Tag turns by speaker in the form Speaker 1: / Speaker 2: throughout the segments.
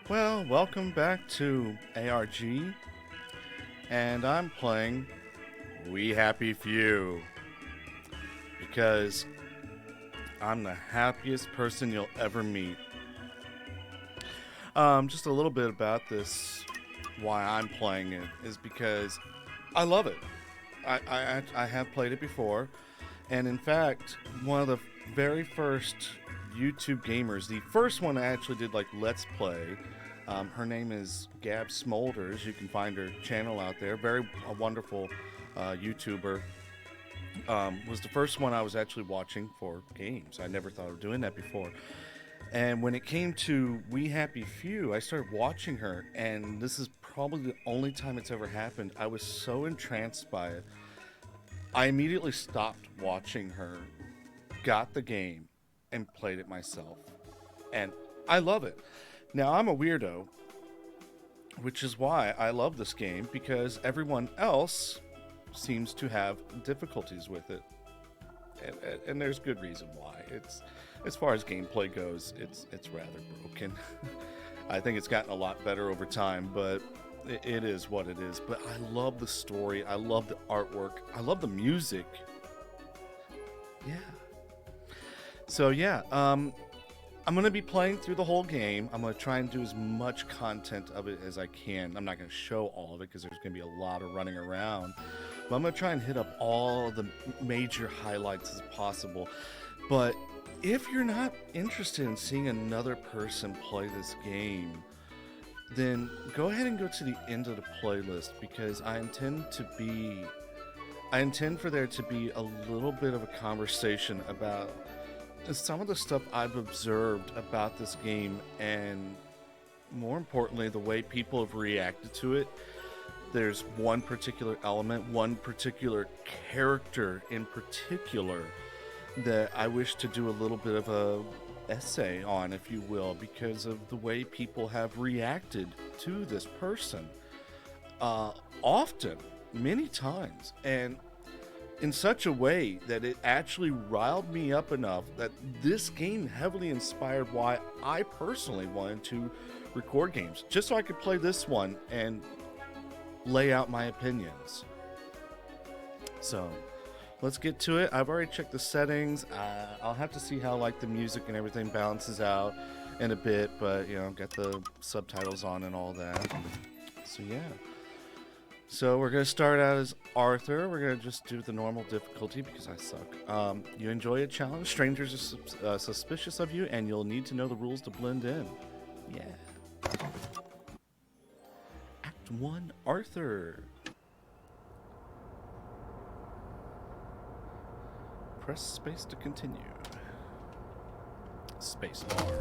Speaker 1: Well, welcome back to ARG, and I'm playing We Happy Few because I'm the happiest person you'll ever meet. Just a little bit about this, why I'm playing it, is because I love it. I have played it before, and in fact, one of the very first YouTube gamers, the first one I actually did like Let's Play. Her name is Gab Smolders. You can find her channel out there. Very wonderful YouTuber. Was the first one I was actually watching for games. I never thought of doing that before. And when it came to We Happy Few, I started watching her, and this is probably the only time it's ever happened. I was so entranced by it. I immediately stopped watching her, got the game, and played it myself. And I love it. Now, I'm a weirdo, which is why I love this game, because everyone else seems to have difficulties with it. And there's good reason why. It's, as far as gameplay goes, it's rather broken. I think it's gotten a lot better over time, but it is what it is. But I love the story. I love the artwork. I love the music. Yeah. So yeah, I'm going to be playing through the whole game. I'm going to try and do as much content of it as I can. I'm not going to show all of it because there's going to be a lot of running around. But I'm going to try and hit up all the major highlights as possible. But if you're not interested in seeing another person play this game, then go ahead and go to the end of the playlist, because I intend for there to be a little bit of a conversation about some of the stuff I've observed about this game, and more importantly, the way people have reacted to it. There's one particular element, one particular character in particular, that I wish to do a little bit of a essay on, if you will, because of the way people have reacted to this person. Often, many times, and in such a way that it actually riled me up enough that this game heavily inspired why I personally wanted to record games, just so I could play this one and lay out my opinions. So let's get to it. I've already checked the settings. I'll have to see how like the music and everything balances out in a bit, but you know, get the subtitles on and all that. So yeah. So we're going to start out as Arthur. We're going to just do the normal difficulty because I suck. You enjoy a challenge. Strangers are suspicious of you, and you'll need to know the rules to blend in. Yeah. Act 1, Arthur. Press space to continue. Space bar.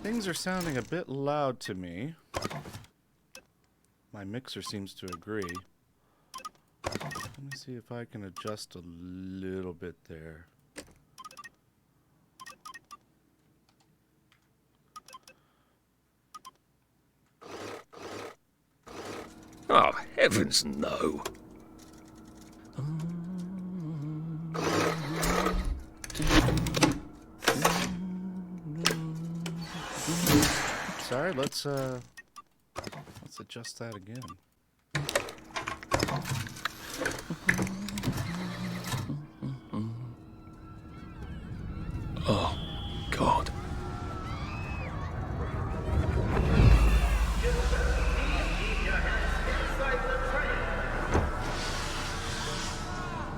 Speaker 1: Things are sounding a bit loud to me. My mixer seems to agree. Let me see if I can adjust a little bit there.
Speaker 2: Oh, heavens no.
Speaker 1: Sorry, let's adjust that again.
Speaker 2: Oh, God.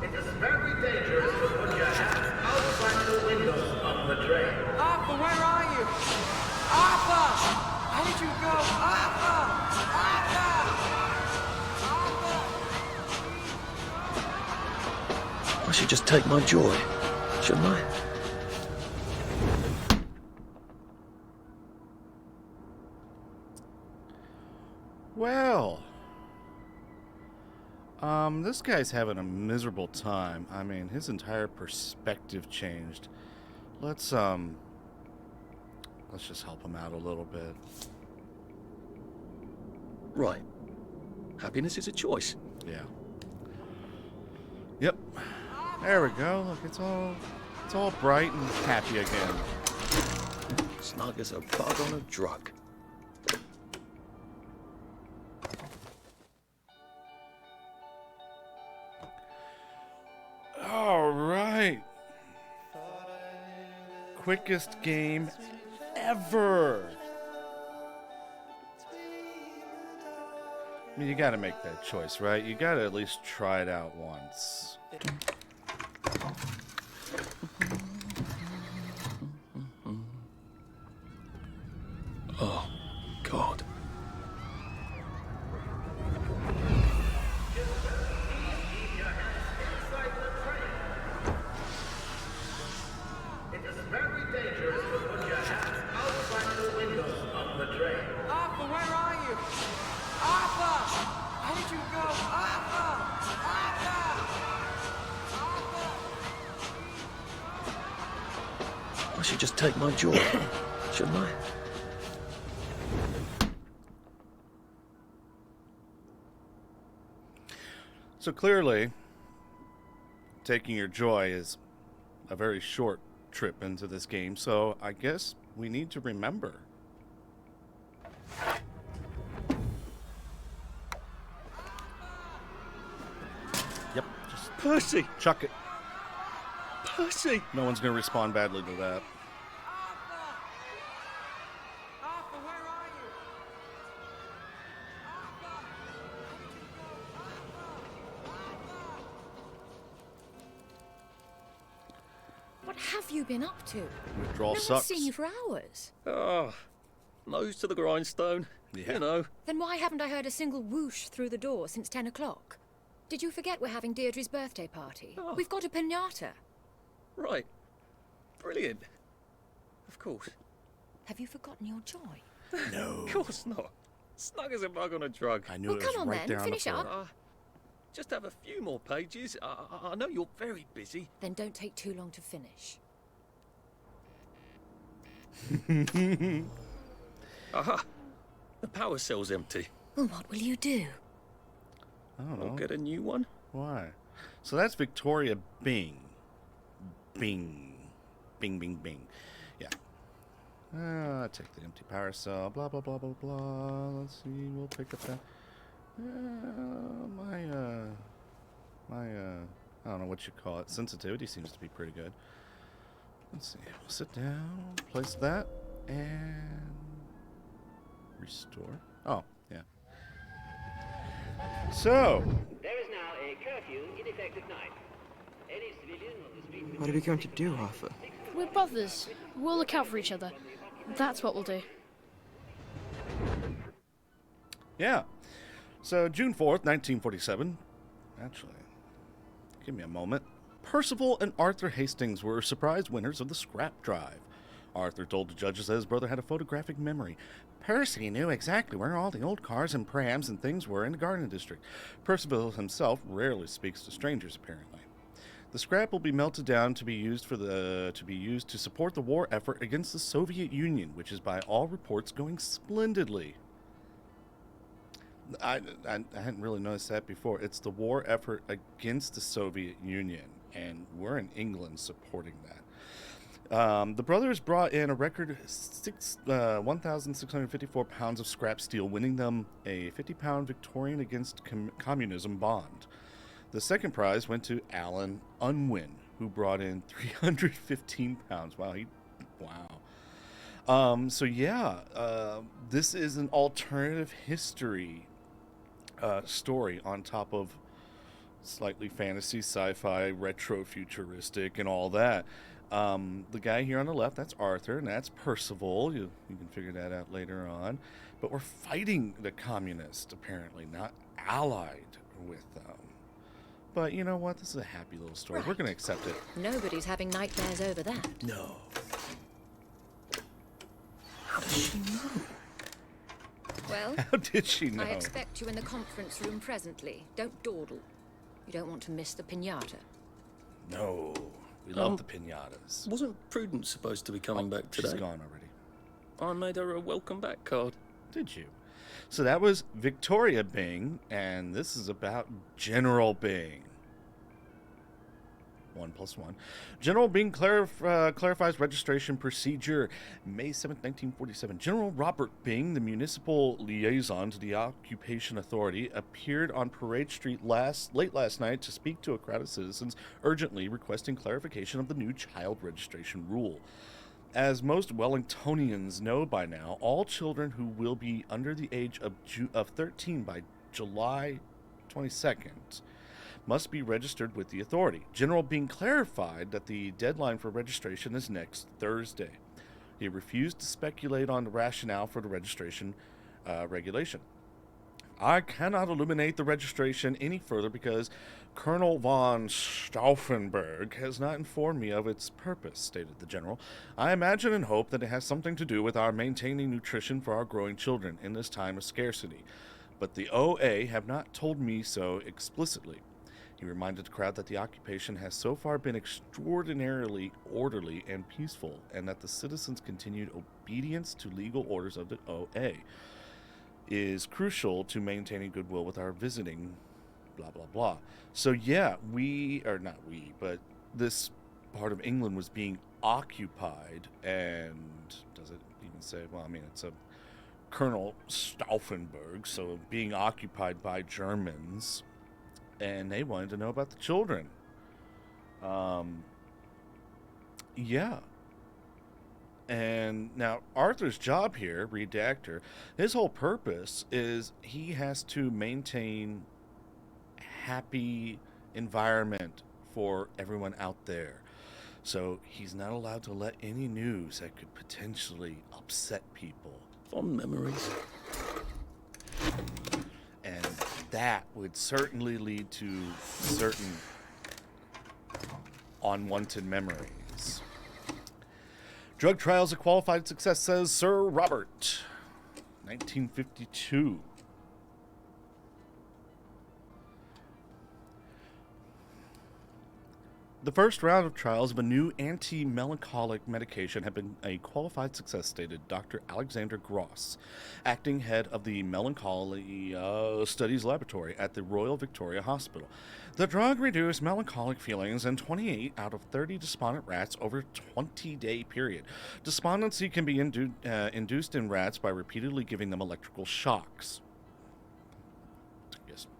Speaker 3: It is very dangerous to put your hands outside the windows of the train.
Speaker 4: Arthur, where are you? Arthur! How did you go? Arthur! Arthur!
Speaker 2: I should just take my joy, shouldn't I?
Speaker 1: Well, This guy's having a miserable time. I mean, his entire perspective changed. Let's just help him out a little bit.
Speaker 2: Right. Happiness is a choice.
Speaker 1: Yeah. Yep. There we go. Look, it's all bright and happy again.
Speaker 2: Snug as a bug on a drug.
Speaker 1: All right. Quickest game ever. I mean, you gotta make that choice, right? You gotta at least try it out once.
Speaker 2: Oh, God.
Speaker 3: It is very dangerous to put your hands outside the windows of the train.
Speaker 4: Arthur, where are you? Arthur! How did you go? Arthur! Arthur!
Speaker 2: I should just take my joy, shouldn't I?
Speaker 1: So clearly, taking your joy is a very short trip into this game, so I guess we need to remember. Yep, just
Speaker 2: Percy!
Speaker 1: chuck it.
Speaker 2: Percy!
Speaker 1: No one's going to respond badly to that.
Speaker 4: Arthur, where are you?
Speaker 5: What have you been up to?
Speaker 1: Withdrawal
Speaker 5: No one's
Speaker 1: sucks.
Speaker 5: seen you for hours.
Speaker 2: Oh, nose to the grindstone.
Speaker 1: Yeah.
Speaker 2: You know.
Speaker 5: Then why haven't I heard a single whoosh through the door since 10 o'clock? Did you forget we're having Deirdre's birthday party?
Speaker 2: Oh.
Speaker 5: We've got a piñata.
Speaker 2: Right. Brilliant. Of course.
Speaker 5: Have you forgotten your joy?
Speaker 1: No.
Speaker 2: Of course not. Snug as a bug on a drug.
Speaker 1: I knew
Speaker 5: Well,
Speaker 1: it was
Speaker 5: come on
Speaker 1: right
Speaker 5: then,
Speaker 1: there on the
Speaker 5: finish
Speaker 1: floor.
Speaker 5: up.
Speaker 2: Just have a few more pages. I know you're very busy.
Speaker 5: Then don't take too long to finish.
Speaker 2: Aha! The power cell's empty.
Speaker 5: Well, what will you do?
Speaker 1: I don't
Speaker 2: I'll
Speaker 1: know.
Speaker 2: get a new one.
Speaker 1: Why? So that's Victoria Bing. Bing. Bing, bing, bing. Yeah. Take the empty power cell. Blah, blah, blah, blah, blah. Let's see. We'll pick up that. I don't know what you call it. Sensitivity seems to be pretty good. Let's see. We'll sit down, place that, and restore. Oh, yeah. So,
Speaker 6: There is now a curfew in effect at night. Any civilian on the street...
Speaker 4: What are we going to do, Arthur?
Speaker 7: We're brothers. We'll look out for each other. That's what we'll do.
Speaker 1: yeah. So, June 4th, 1947. Actually, give me a moment. Percival and Arthur Hastings were surprise winners of the scrap drive. Arthur told the judges that his brother had a photographic memory. Percy knew exactly where all the old cars and prams and things were in the Garden District. Percival himself rarely speaks to strangers, apparently. The scrap will be melted down to be used to support the war effort against the Soviet Union, which is by all reports going splendidly. I hadn't really noticed that before. It's the war effort against the Soviet Union, and we're in England supporting that. The brothers brought in a record 1,654 pounds of scrap steel, winning them a 50-pound Victorian against communism bond. The second prize went to Alan Unwin, who brought in 315 pounds. Wow. So yeah, this is an alternative history story on top of slightly fantasy, sci-fi, retro, futuristic, and all that. The guy here on the left, that's Arthur, and that's Percival. You can figure that out later on. But we're fighting the communists, apparently, not allied with them. But you know what? This is a happy little story. We're going to accept it.
Speaker 5: Nobody's having nightmares over that.
Speaker 1: No.
Speaker 2: How does she know?
Speaker 5: Well,
Speaker 1: How did she know?
Speaker 5: I expect you in the conference room presently. Don't dawdle. You don't want to miss the piñata.
Speaker 1: No, we love the pinatas.
Speaker 2: Wasn't Prudence supposed to be coming back today?
Speaker 1: She's gone already.
Speaker 2: I made her a welcome back card.
Speaker 1: Did you? So that was Victoria Bing, and this is about General Bing. 1+1. General Bing clarifies registration procedure. May 7, 1947. General Robert Bing, the municipal liaison to the Occupation Authority, appeared on Parade Street late last night to speak to a crowd of citizens urgently requesting clarification of the new child registration rule. As most Wellingtonians know by now, all children who will be under the age of 13 by July 22nd must be registered with the authority. General Bing clarified that the deadline for registration is next Thursday. He refused to speculate on the rationale for the registration regulation. I cannot illuminate the registration any further because Colonel von Stauffenberg has not informed me of its purpose, stated the general. I imagine and hope that it has something to do with our maintaining nutrition for our growing children in this time of scarcity. But the OA have not told me so explicitly. He reminded the crowd that the occupation has so far been extraordinarily orderly and peaceful, and that the citizens' continued obedience to legal orders of the OA is crucial to maintaining goodwill with our visiting, blah, blah, blah. So yeah, but this part of England was being occupied, and does it even say, well, I mean, it's a Colonel Stauffenberg, so being occupied by Germans, and they wanted to know about the children. Yeah. And now Arthur's job here, redactor, his whole purpose is he has to maintain happy environment for everyone out there. So he's not allowed to let any news that could potentially upset people.
Speaker 2: Fond memories.
Speaker 1: And that would certainly lead to certain unwanted memories. Drug trials a qualified success, says Sir Robert. 1952. The first round of trials of a new anti-melancholic medication had been a qualified success, stated Dr. Alexander Gross, acting head of the Melancholy Studies Laboratory at the Royal Victoria Hospital. The drug reduced melancholic feelings in 28 out of 30 despondent rats over a 20-day period. Despondency can be induced in rats by repeatedly giving them electrical shocks.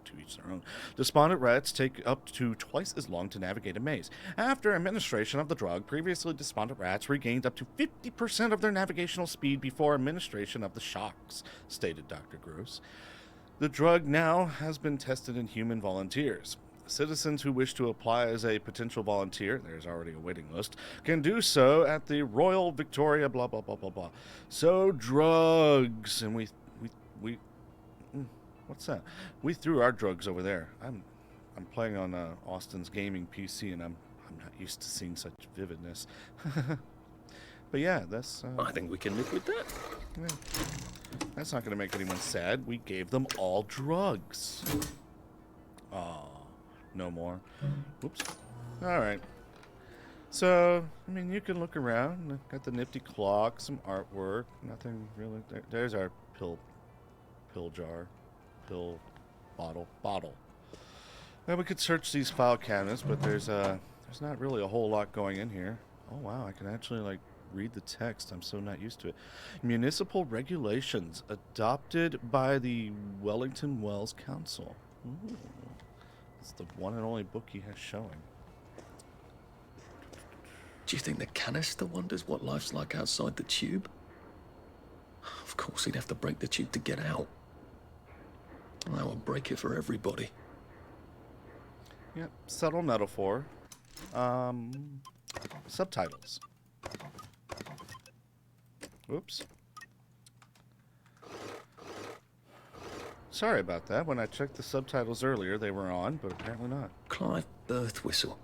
Speaker 1: To each their own. Despondent rats take up to twice as long to navigate a maze. After administration of the drug, previously despondent rats regained up to 50% of their navigational speed before administration of the shocks, stated Dr. Gross. The drug now has been tested in human volunteers. Citizens who wish to apply as a potential volunteer, there's already a waiting list, can do so at the Royal Victoria blah blah blah blah blah. So drugs, and we what's that? We threw our drugs over there. I'm playing on Austin's gaming PC, and I'm not used to seeing such vividness. But yeah, that's.
Speaker 2: I think we can live with that.
Speaker 1: Yeah. That's not going to make anyone sad. We gave them all drugs. Aw, no more. Whoops. All right. So, I mean, you can look around. Got the nifty clock, some artwork. Nothing really. There's our pill jar. Pill bottle. Now we could search these file cabinets, but there's not really a whole lot going in here. Oh wow, I can actually read the text. I'm so not used to it. Municipal regulations adopted by the Wellington Wells Council. Ooh. It's the one and only book he has showing.
Speaker 2: Do you think the canister wonders what life's like outside the tube? Of course, he'd have to break the tube to get out. That would break it for everybody.
Speaker 1: Yep, subtle metaphor. Subtitles. Whoops. Sorry about that. When I checked the subtitles earlier, they were on, but apparently not.
Speaker 2: Clive Birthwhistle.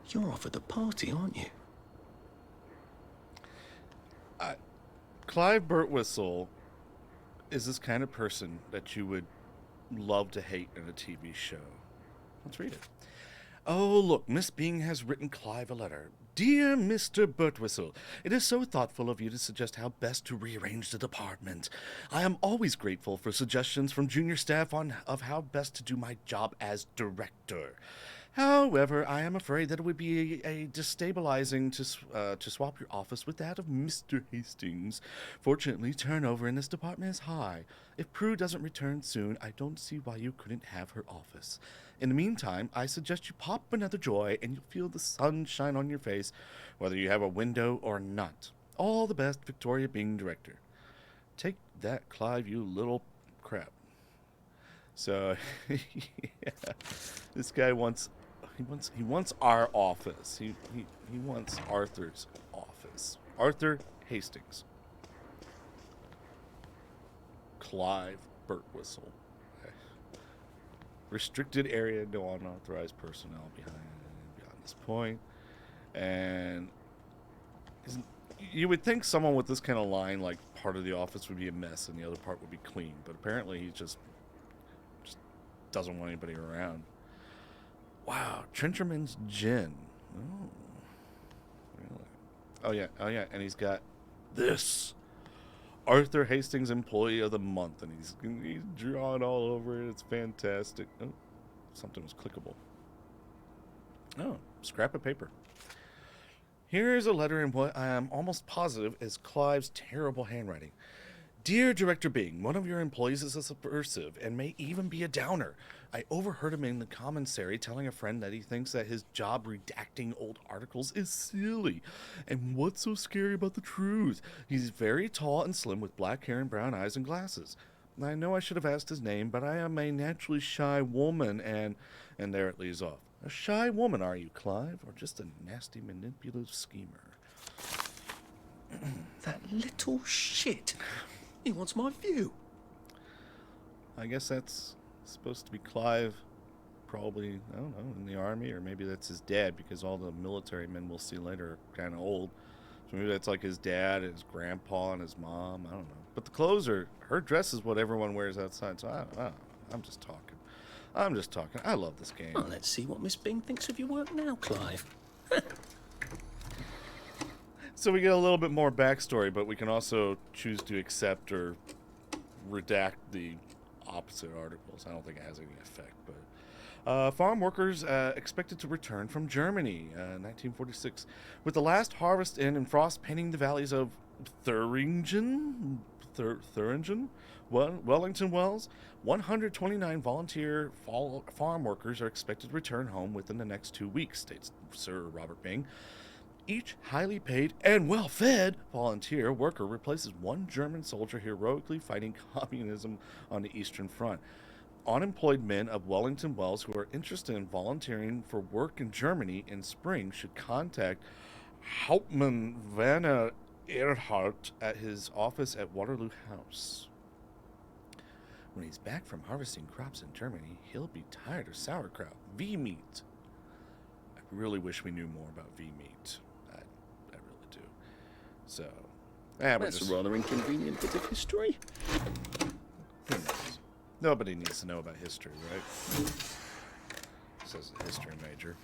Speaker 2: You're off at the party, aren't you?
Speaker 1: Clive Birtwhistle is this kind of person that you would love to hate in a TV show. Let's read it. Oh, look, Miss Bing has written Clive a letter. Dear Mr. Birtwistle, it is so thoughtful of you to suggest how best to rearrange the department. I am always grateful for suggestions from junior staff of how best to do my job as director. However, I am afraid that it would be a destabilizing to swap your office with that of Mr. Hastings. Fortunately, turnover in this department is high. If Prue doesn't return soon, I don't see why you couldn't have her office. In the meantime, I suggest you pop another joy and you'll feel the sun shine on your face, whether you have a window or not. All the best, Victoria Bing, director. Take that, Clive, you little crap. So, yeah, this guy wants our office. He wants Arthur's office. Arthur Hastings. Clive Birtwistle. Restricted area, no unauthorized personnel beyond this point. And you would think someone with this kind of line, like part of the office would be a mess and the other part would be clean, but apparently he just doesn't want anybody around. Wow, Trencherman's Gin. Oh, really? Oh yeah, and he's got this Arthur Hastings Employee of the Month, and he's drawn all over it. It's fantastic. Oh, something was clickable. Oh, scrap of paper. Here's a letter in what I am almost positive is Clive's terrible handwriting. Dear Director Bing, one of your employees is a subversive and may even be a downer. I overheard him in the commissary telling a friend that he thinks that his job redacting old articles is silly. And what's so scary about the truth? He's very tall and slim with black hair and brown eyes and glasses. I know I should have asked his name, but I am a naturally shy woman, and there it leaves off. A shy woman, are you, Clive, or just a nasty, manipulative schemer?
Speaker 2: That little shit. He wants my view.
Speaker 1: I guess that's supposed to be Clive, probably, I don't know, in the army, or maybe that's his dad, because all the military men we'll see later are kind of old. So maybe that's like his dad and his grandpa and his mom, I don't know. But the clothes her dress is what everyone wears outside, so I don't know. I'm just talking. I love this game.
Speaker 2: Well, let's see what Miss Bing thinks of your work now, Clive.
Speaker 1: So we get a little bit more backstory, but we can also choose to accept or redact the opposite articles. I don't think it has any effect, but farm workers expected to return from Germany, 1946, with the last harvest in and frost painting the valleys of Thuringen, Wellington Wells. 129 volunteer farm workers are expected to return home within the next 2 weeks, states Sir Robert Bing. Each highly paid and well-fed volunteer worker replaces one German soldier heroically fighting communism on the Eastern Front. Unemployed men of Wellington Wells who are interested in volunteering for work in Germany in spring should contact Hauptmann Werner Erhardt at his office at Waterloo House. When he's back from harvesting crops in Germany, he'll be tired of sauerkraut, V-meat. I really wish we knew more about V-meat. I really do. So,
Speaker 2: That's a rather inconvenient bit of history.
Speaker 1: Who knows? Nobody needs to know about history, right? Says a history major.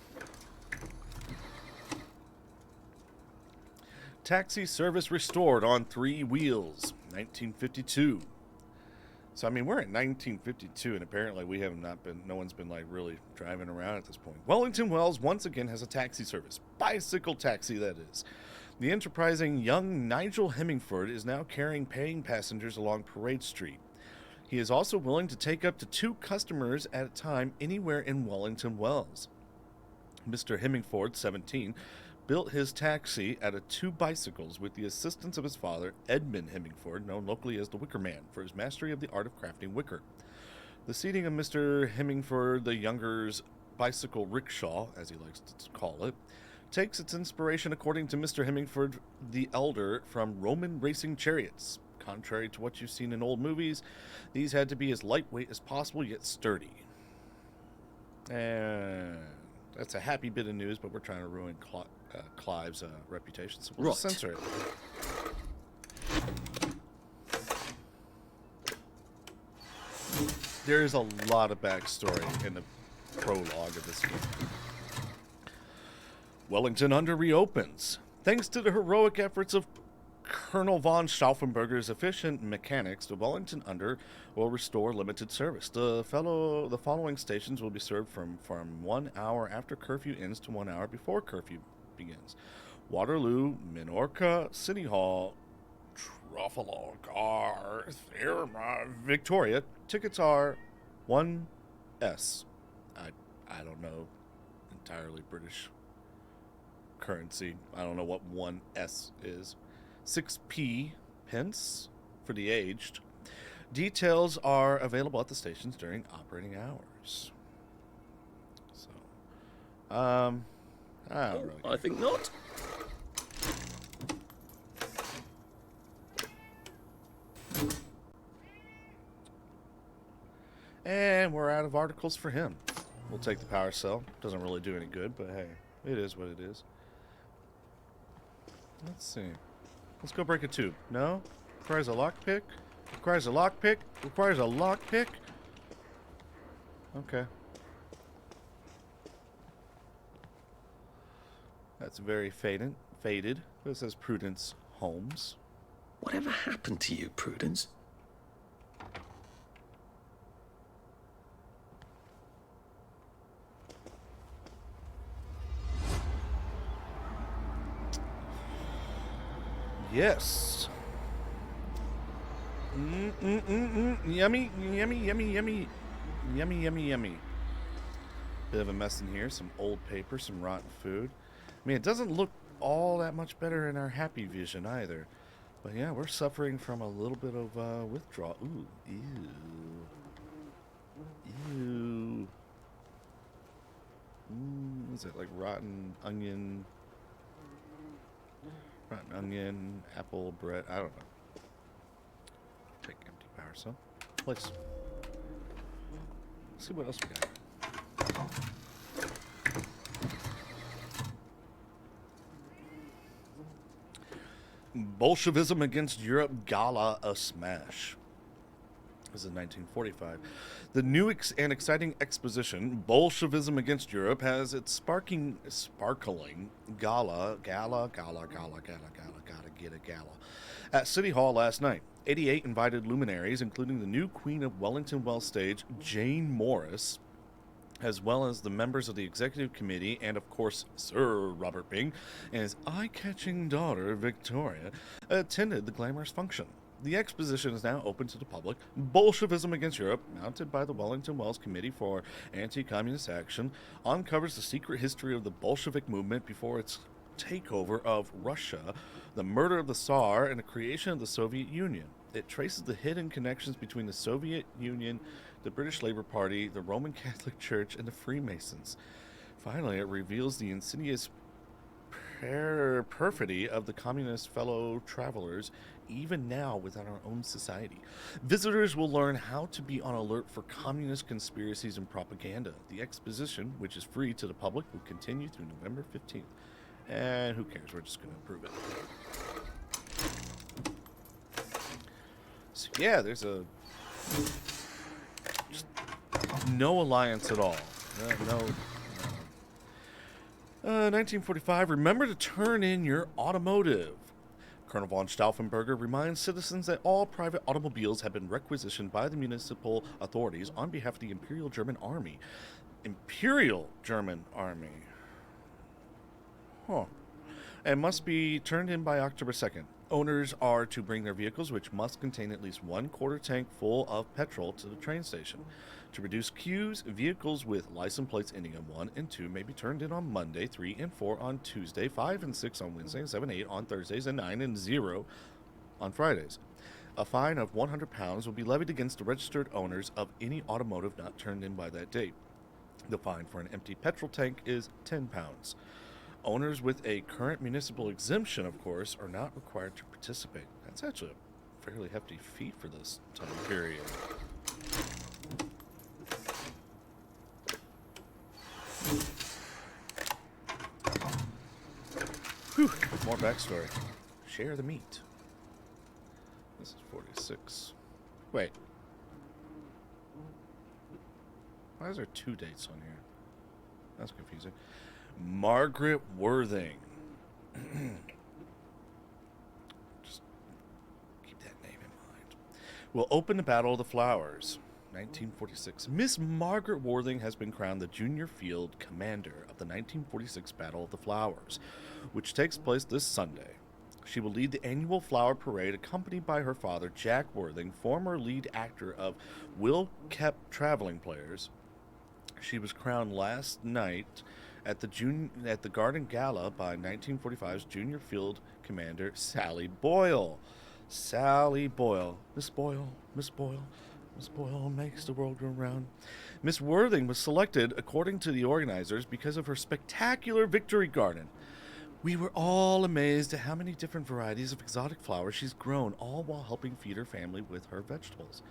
Speaker 1: Taxi service restored on 3 wheels, 1952. So, I mean, we're in 1952, and apparently no one's been, like, really driving around at this point. Wellington Wells once again has a taxi service. Bicycle taxi, that is. The enterprising young Nigel Hemingford is now carrying paying passengers along Parade Street. He is also willing to take up to 2 customers at a time anywhere in Wellington Wells. Mr. Hemingford, 17, built his taxi out of 2 bicycles with the assistance of his father, Edmund Hemingford, known locally as the Wicker Man, for his mastery of the art of crafting wicker. The seating of Mr. Hemingford the Younger's bicycle rickshaw, as he likes to call it, takes its inspiration, according to Mr. Hemingford the Elder, from Roman racing chariots. Contrary to what you've seen in old movies, these had to be as lightweight as possible, yet sturdy. And that's a happy bit of news, but we're trying to ruin Clive's reputation, so we'll just censor it. There's a lot of backstory in the prologue of this game. Wellington Under reopens. Thanks to the heroic efforts of Colonel von Stauffenberger's efficient mechanics, the Wellington Under will restore limited service. The following stations will be served from 1 hour after curfew ends to 1 hour before curfew begins. Waterloo, Minorca, City Hall, Trafalgar, Victoria. Tickets are 1S. I don't know entirely British currency. I don't know what 1S is. 6p pence for the aged. Details are available at the stations during operating hours. So, I don't really.
Speaker 2: I think not.
Speaker 1: And we're out of articles for him. We'll take the power cell. Doesn't really do any good, but hey, it is what it is. Let's see. Let's go break a tube. No? Requires a lockpick? Requires a lockpick? Requires a lockpick? Okay. That's very faded. But it says Prudence Holmes.
Speaker 2: Whatever happened to you, Prudence?
Speaker 1: Yes. Yummy, yummy, yummy, yummy. Yummy, yummy, yummy. Bit of a mess in here. Some old paper, some rotten food. I mean, it doesn't look all that much better in our happy vision either. But yeah, we're suffering from a little bit of withdrawal. Ooh, ew. Ew. Is it like rotten onion? Rotten onion, apple, bread, I don't know. Take empty power cell. Let's see what else we got. Bolshevism Against Europe Gala a Smash. This is 1945. The new and exciting exposition, Bolshevism Against Europe, has its sparkling gala at City Hall last night. 88 invited luminaries, including the new Queen of Wellington Wells stage, Jane Morris, as well as the members of the executive committee and, of course, Sir Robert Bing and his eye-catching daughter, Victoria, attended the glamorous function. The exposition is now open to the public. Bolshevism Against Europe, mounted by the Wellington Wells Committee for Anti-Communist Action, uncovers the secret history of the Bolshevik movement before its takeover of Russia, the murder of the Tsar, and the creation of the Soviet Union. It traces the hidden connections between the Soviet Union, the British Labour Party, the Roman Catholic Church, and the Freemasons. Finally, it reveals the insidious perfidy of the communist fellow travelers, even now within our own society. Visitors will learn how to be on alert for communist conspiracies and propaganda. The exposition, which is free to the public, will continue through November 15th. And who cares? We're just going to approve it. So yeah, there's just no alliance at all. No. 1945, remember to turn in your automotive. Colonel von Stauffenberger reminds citizens that all private automobiles have been requisitioned by the municipal authorities on behalf of the Imperial German Army. Imperial German Army. Huh. And must be turned in by October 2nd. Owners are to bring their vehicles, which must contain at least 1/4 tank full of petrol, to the train station. To reduce queues, vehicles with license plates ending in 1 and 2 may be turned in on Monday, 3 and 4 on Tuesday, 5 and 6 on Wednesday, 7 and 8 on Thursdays, and 9 and 0 on Fridays. A fine of £100 will be levied against the registered owners of any automotive not turned in by that date. The fine for an empty petrol tank is £10. Owners with a current municipal exemption, of course, are not required to participate. That's actually a fairly hefty fee for this time period. Whew, more backstory. Share the meat. This is 46. Wait. Why is there 2 dates on here? That's confusing. Margaret Worthing. Just keep that name in mind. Will open the Battle of the Flowers, 1946. Miss Margaret Worthing has been crowned the Junior Field Commander of the 1946 Battle of the Flowers, which takes place this Sunday. She will lead the annual flower parade accompanied by her father, Jack Worthing, former lead actor of Will Kept Traveling Players. She was crowned last night at the Garden Gala by 1945's Junior Field Commander Sally Boyle. Sally Boyle. Miss Boyle. Miss Boyle. Miss Boyle makes the world go round. Miss Worthing was selected, according to the organizers, because of her spectacular victory garden. We were all amazed at how many different varieties of exotic flowers she's grown, all while helping feed her family with her vegetables.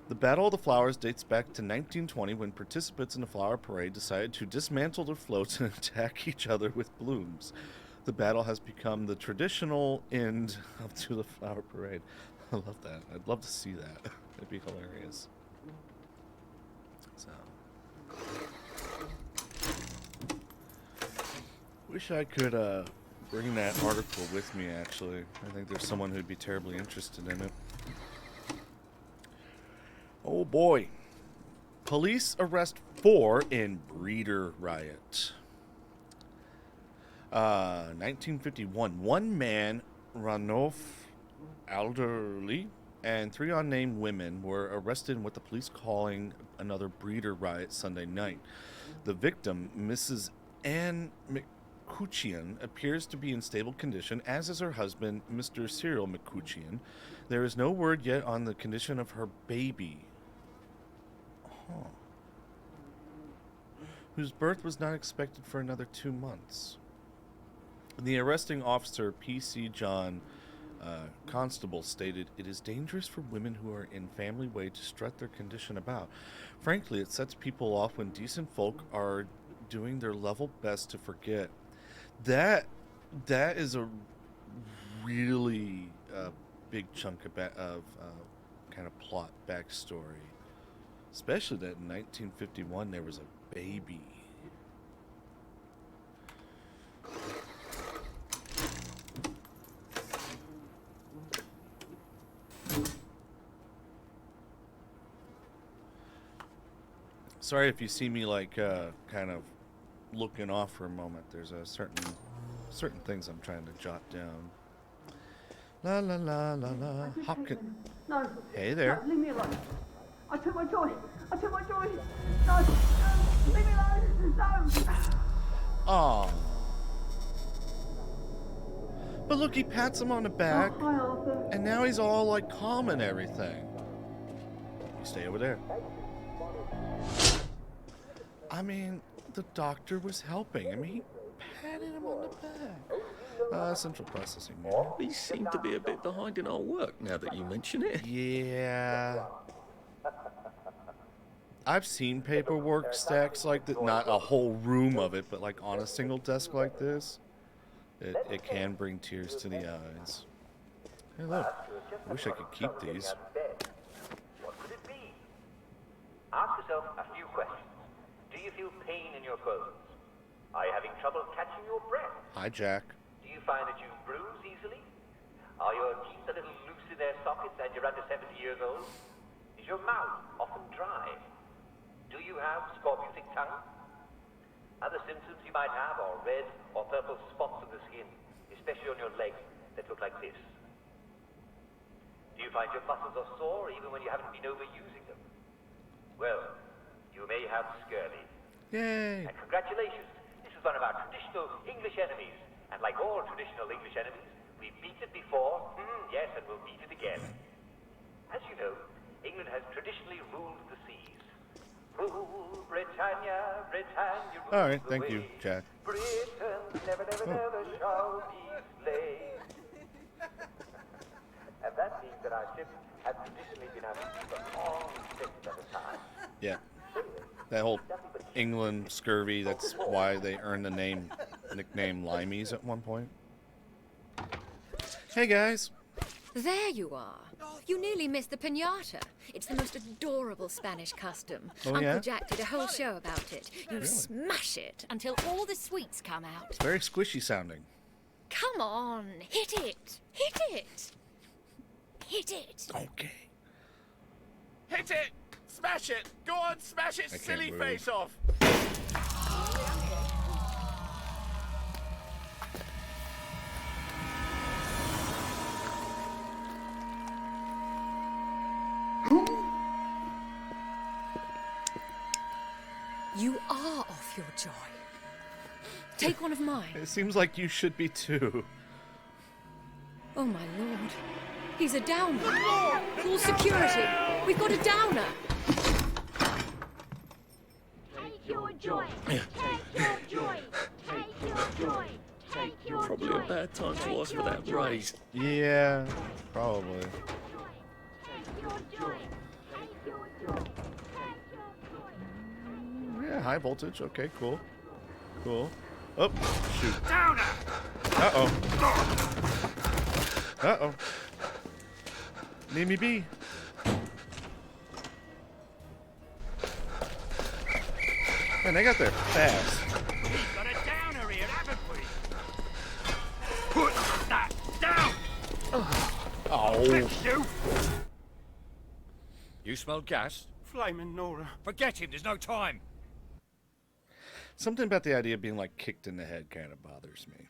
Speaker 1: The Battle of the Flowers dates back to 1920 when participants in the flower parade decided to dismantle their floats and attack each other with blooms. The battle has become the traditional end up to the flower parade. I love that. I'd love to see that. That'd be hilarious. So, wish I could bring that article with me, actually. I think there's someone who'd be terribly interested in it. Oh boy. Police arrest 4 in breeder riot. 1951. One man, Ranulph Alderley, and 3 unnamed women were arrested in what the police calling another breeder riot Sunday night. The victim, Mrs. Anne McCutcheon, appears to be in stable condition, as is her husband, Mr. Cyril McCutcheon. There is no word yet on the condition of her baby, whose birth was not expected for another 2 months. The arresting officer, P.C. John Constable, stated, "It is dangerous for women who are in family way to strut their condition about. Frankly, it sets people off when decent folk are doing their level best to forget." That is a really big chunk of kind of plot backstory. Especially that in 1951 there was a baby. Sorry if you see me like kind of looking off for a moment. There's a certain things I'm trying to jot down. La la la la la. Hopkins.
Speaker 8: No.
Speaker 1: Hey there.
Speaker 8: No, leave me alone. I took my joy. No, leave me alone. No.
Speaker 1: Aw. But look, he pats him on the back,
Speaker 8: Oh, hi, Arthur.
Speaker 1: and now he's all like calm and everything. You stay over there. I mean, the doctor was helping. I mean, he patted him on the back. Central processing unit.
Speaker 2: We seem to be a bit behind in our work now that you mention it.
Speaker 1: Yeah. I've seen paperwork stacks like that, not a whole room of it, but like on a single desk like this. It can bring tears to the eyes. Hey, look. I wish I could keep these.
Speaker 6: What could it be? Ask yourself a few questions. Do you feel pain in your bones? Are you having trouble catching your breath?
Speaker 1: Hi, Jack.
Speaker 6: Do you find that you bruise easily? Are your teeth a little loose in their sockets and you're under 70 years old? Is your mouth often dry? Do you have scorbutic tongue? Other symptoms you might have are red or purple spots on the skin, especially on your legs that look like this. Do you find your muscles are sore even when you haven't been overusing them? Well, you may have scurvy.
Speaker 1: Yay.
Speaker 6: And congratulations, this is one of our traditional English enemies. And like all traditional English enemies, we beat it before, yes, and we'll beat it again. As you know, England has traditionally ruled the seas. Rule Britannia, Britannia rules
Speaker 1: All right,
Speaker 6: the
Speaker 1: thank
Speaker 6: way.
Speaker 1: you, Jack.
Speaker 6: Britain never, never, never shall be slain. And that means that our ships have traditionally been out to sea for long trips at a time.
Speaker 1: Yeah. That whole England scurvy, that's why they earned the nickname Limeys at one point. Hey, guys.
Speaker 5: There you are.
Speaker 4: Oh,
Speaker 5: You nearly missed the piñata. It's the most adorable Spanish custom.
Speaker 1: Oh,
Speaker 5: Uncle
Speaker 1: yeah?
Speaker 5: Jack did a whole show about it. You smash it until all the sweets come out.
Speaker 1: Very squishy sounding.
Speaker 5: Come on, hit it. Hit it. Hit it.
Speaker 1: Okay.
Speaker 3: Hit it! Smash it! Go on, smash its
Speaker 1: I can't
Speaker 3: silly
Speaker 1: move.
Speaker 3: face off!
Speaker 5: You are off your joy. Take one of mine.
Speaker 1: It seems like you should be too.
Speaker 5: Oh my lord. He's a downer. Call security. We've got a downer.
Speaker 8: Take your joy. Take your joy. Take your joy. Take your
Speaker 2: Probably
Speaker 8: joy.
Speaker 2: a bad time to ask for that raise.
Speaker 1: Yeah, probably.
Speaker 8: Take your joy. Take your joy. Take your joy.
Speaker 1: Yeah, high voltage. Okay, cool. Cool. Oh, shoot.
Speaker 3: Downer!
Speaker 1: Uh-oh. Uh-oh. Leave me be. Man, they got there fast.
Speaker 3: We've got a downer here, haven't we? Put that down!
Speaker 1: Oh.
Speaker 3: Fix you!
Speaker 9: You smelled gas?
Speaker 3: Flaming Nora.
Speaker 9: Forget him, there's no time.
Speaker 1: Something about the idea of being like kicked in the head kind of bothers me.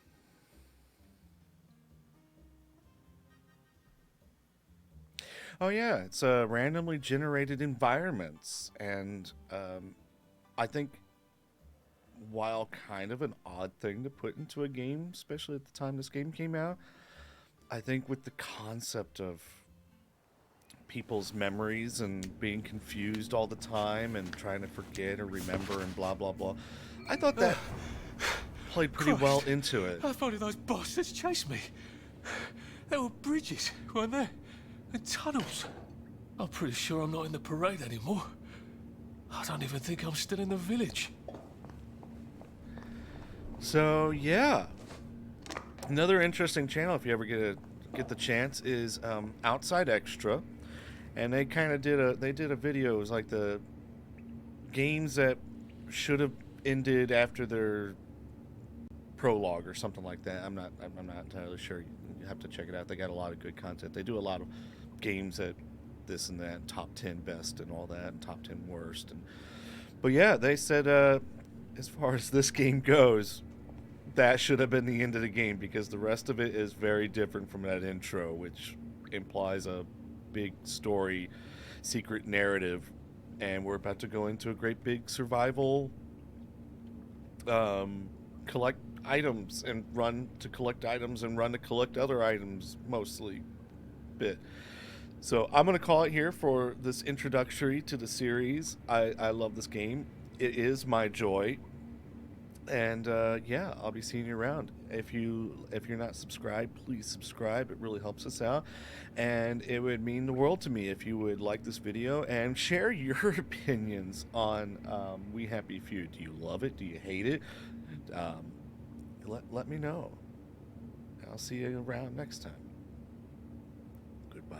Speaker 1: Oh yeah, it's randomly generated environments, and I think while kind of an odd thing to put into a game, especially at the time this game came out, I think with the concept of people's memories and being confused all the time and trying to forget or remember and blah blah blah, I thought that played pretty well into it.
Speaker 2: I thought those bastards chased me. There were bridges, weren't there? And tunnels. I'm pretty sure I'm not in the parade anymore. I don't even think I'm still in the village.
Speaker 1: So yeah, another interesting channel if you ever get the chance is Outside Extra, and they kind of did a video. It was like the games that should have ended after their prologue or something like that. I'm not entirely sure. You have to check it out. They got a lot of good content. They do a lot of games that this and that, top 10 best and all that, and top 10 worst. But yeah, they said as far as this game goes, that should have been the end of the game because the rest of it is very different from that intro, which implies a big story, secret narrative, and we're about to go into a great big survival collect items and run to collect items and run to collect other items mostly bit. So I'm going to call it here for this introductory to the series. I love this game. It is my joy. And yeah, I'll be seeing you around. If you're not subscribed, please subscribe. It really helps us out. And it would mean the world to me if you would like this video and share your opinions on We Happy Few. Do you love it? Do you hate it? Let me know. I'll see you around next time. Goodbye.